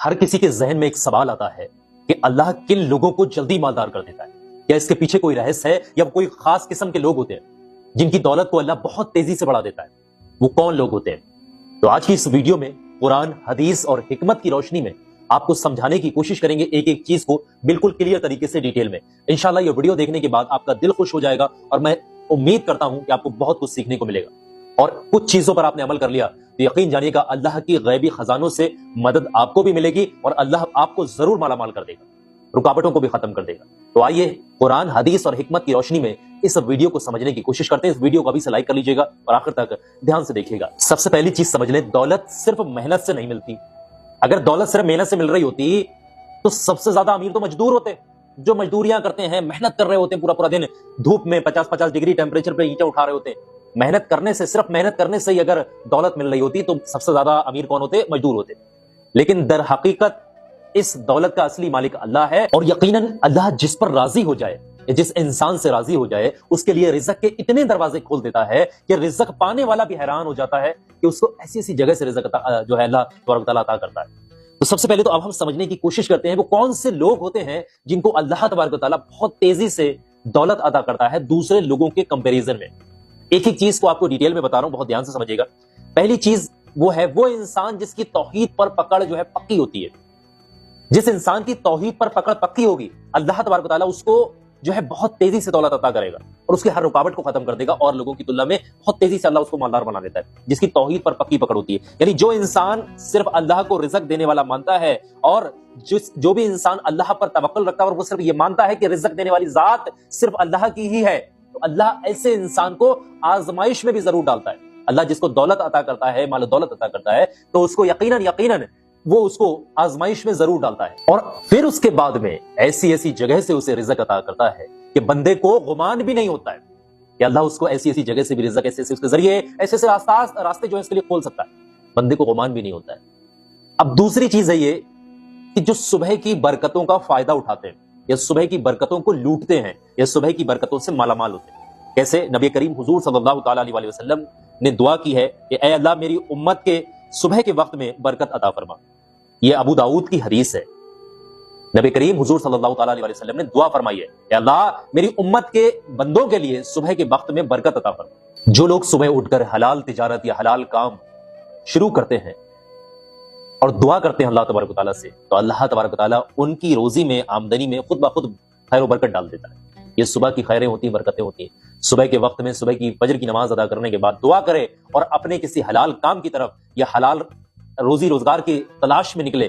ہر کسی کے ذہن میں ایک سوال آتا ہے کہ اللہ کن لوگوں کو جلدی مالدار کر دیتا ہے؟ کیا اس کے پیچھے کوئی رہس ہے یا کوئی خاص قسم کے لوگ ہوتے ہیں جن کی دولت کو اللہ بہت تیزی سے بڑھا دیتا ہے؟ وہ کون لوگ ہوتے ہیں؟ تو آج کی اس ویڈیو میں قرآن، حدیث اور حکمت کی روشنی میں آپ کو سمجھانے کی کوشش کریں گے ایک ایک چیز کو بالکل کلیئر طریقے سے ڈیٹیل میں۔ انشاءاللہ یہ ویڈیو دیکھنے کے بعد آپ کا دل خوش ہو جائے گا اور میں امید کرتا ہوں کہ آپ کو بہت کچھ سیکھنے کو ملے گا، اور کچھ چیزوں پر آپ نے عمل کر لیا تو یقین جانیے گا اللہ کی غیبی خزانوں سے مدد آپ کو بھی ملے گی اور اللہ آپ کو ضرور مالا مال کر دے گا، رکاوٹوں کو بھی ختم کر دے گا۔ تو آئیے قرآن، حدیث اور حکمت کی روشنی میں اس ویڈیو کو سمجھنے کی کوشش کرتے ہیں۔ اس ویڈیو کو ابھی سے لائک کر لیجیے گا اور آخر تک دھیان سے دیکھیے گا۔ سب سے پہلی چیز سمجھ لیں، دولت صرف محنت سے نہیں ملتی۔ اگر دولت صرف محنت سے مل رہی ہوتی تو سب سے زیادہ امیر تو مزدور ہوتے، جو مزدوریاں کرتے ہیں، محنت کر رہے ہوتے ہیں پورا پورا دن دھوپ میں 50-50 ڈگری ٹیمپریچر پہ اینٹیں اٹھا رہے ہوتے ہیں۔ محنت کرنے سے، صرف محنت کرنے سے ہی اگر دولت مل رہی ہوتی تو سب سے زیادہ امیر کون ہوتے؟ مزدور ہوتے۔ لیکن در حقیقت اس دولت کا اصلی مالک اللہ ہے، اور یقیناً اللہ جس پر راضی ہو جائے، جس انسان سے راضی ہو جائے، اس کے لیے رزق کے اتنے دروازے کھول دیتا ہے کہ رزق پانے والا بھی حیران ہو جاتا ہے کہ اس کو ایسی ایسی جگہ سے رزق جو ہے اللہ تبارک و تعالیٰ عطا کرتا ہے۔ تو سب سے پہلے تو اب ہم سمجھنے کی کوشش کرتے ہیں وہ کون سے لوگ ہوتے ہیں جن کو اللہ تبارک و تعالیٰ بہت تیزی سے دولت عطا کرتا ہے دوسرے لوگوں کے کمپیریزن میں۔ ایک ایک چیز کو آپ کو ڈیٹیل میں بتا رہا ہوں، بہت دھیان سے سمجھیے گا۔ پہلی چیز وہ ہے وہ انسان جس کی توحید پر پکڑ جو ہے پکی ہوتی ہے۔ جس انسان کی توحید پر پکڑ پکی ہوگی، اللہ تبارک و تعالیٰ اس کو جو ہے بہت تیزی سے دولت عطا کرے گا اور اس کی ہر رکاوٹ کو ختم کر دے گا، اور لوگوں کی تلنا میں بہت تیزی سے اللہ اس کو مالدار بنا دیتا ہے جس کی توحید پر پکی پکڑ ہوتی ہے۔ یعنی جو انسان صرف اللہ کو رزق دینے والا مانتا ہے، اور جو بھی انسان اللہ پر توکل رکھتا ہے اور وہ صرف یہ مانتا ہے کہ رزق دینے والی ذات صرف اللہ کی ہی ہے، تو اللہ ایسے انسان کو آزمائش میں بھی ضرور ڈالتا ہے۔ اللہ جس کو دولت عطا کرتا ہے، مال و دولت عطا کرتا ہے، تو اس کو یقیناً وہ اس کو آزمائش میں ضرور ڈالتا ہے، اور پھر اس کے بعد میں ایسی ایسی جگہ سے اسے رزق عطا کرتا ہے کہ بندے کو گمان بھی نہیں ہوتا ہے کہ اللہ اس کو ایسی ایسی جگہ سے بھی رزق، ایسے اس کے ذریعے ایسے ایسے راستے جو ہے اس کے لیے کھول سکتا ہے، بندے کو گمان بھی نہیں ہوتا ہے۔ اب دوسری چیز ہے یہ کہ جو صبح کی برکتوں کا فائدہ اٹھاتے ہیں، یا صبح کی برکتوں کو لوٹتے ہیں، یا صبح کی برکتوں سے مالا مال ہوتے ہیں۔ کیسے؟ نبی کریم حضور صلی اللہ تعالیٰ علیہ وسلم نے دعا کی ہے کہ اے اللہ میری امت کے صبح کے وقت میں برکت عطا فرما۔ یہ ابو داؤد کی حدیث ہے۔ نبی کریم حضور صلی اللہ تعالیٰ علیہ وسلم نے دعا فرمائی ہے کہ اللہ میری امت کے بندوں کے لیے صبح کے وقت میں برکت عطا فرما۔ جو لوگ صبح اٹھ کر حلال تجارت یا حلال کام شروع کرتے ہیں اور دعا کرتے ہیں اللہ تبارک و تعالیٰ سے، تو اللہ تبارک و تعالیٰ ان کی روزی میں، آمدنی میں خود بخود خیر و برکت ڈال دیتا ہے۔ یہ صبح کی خیریں ہوتی ہیں، برکتیں ہوتی ہیں۔ صبح کے وقت میں صبح کی فجر کی نماز ادا کرنے کے بعد دعا کرے اور اپنے کسی حلال کام کی طرف یا حلال روزی روزگار کی تلاش میں نکلے،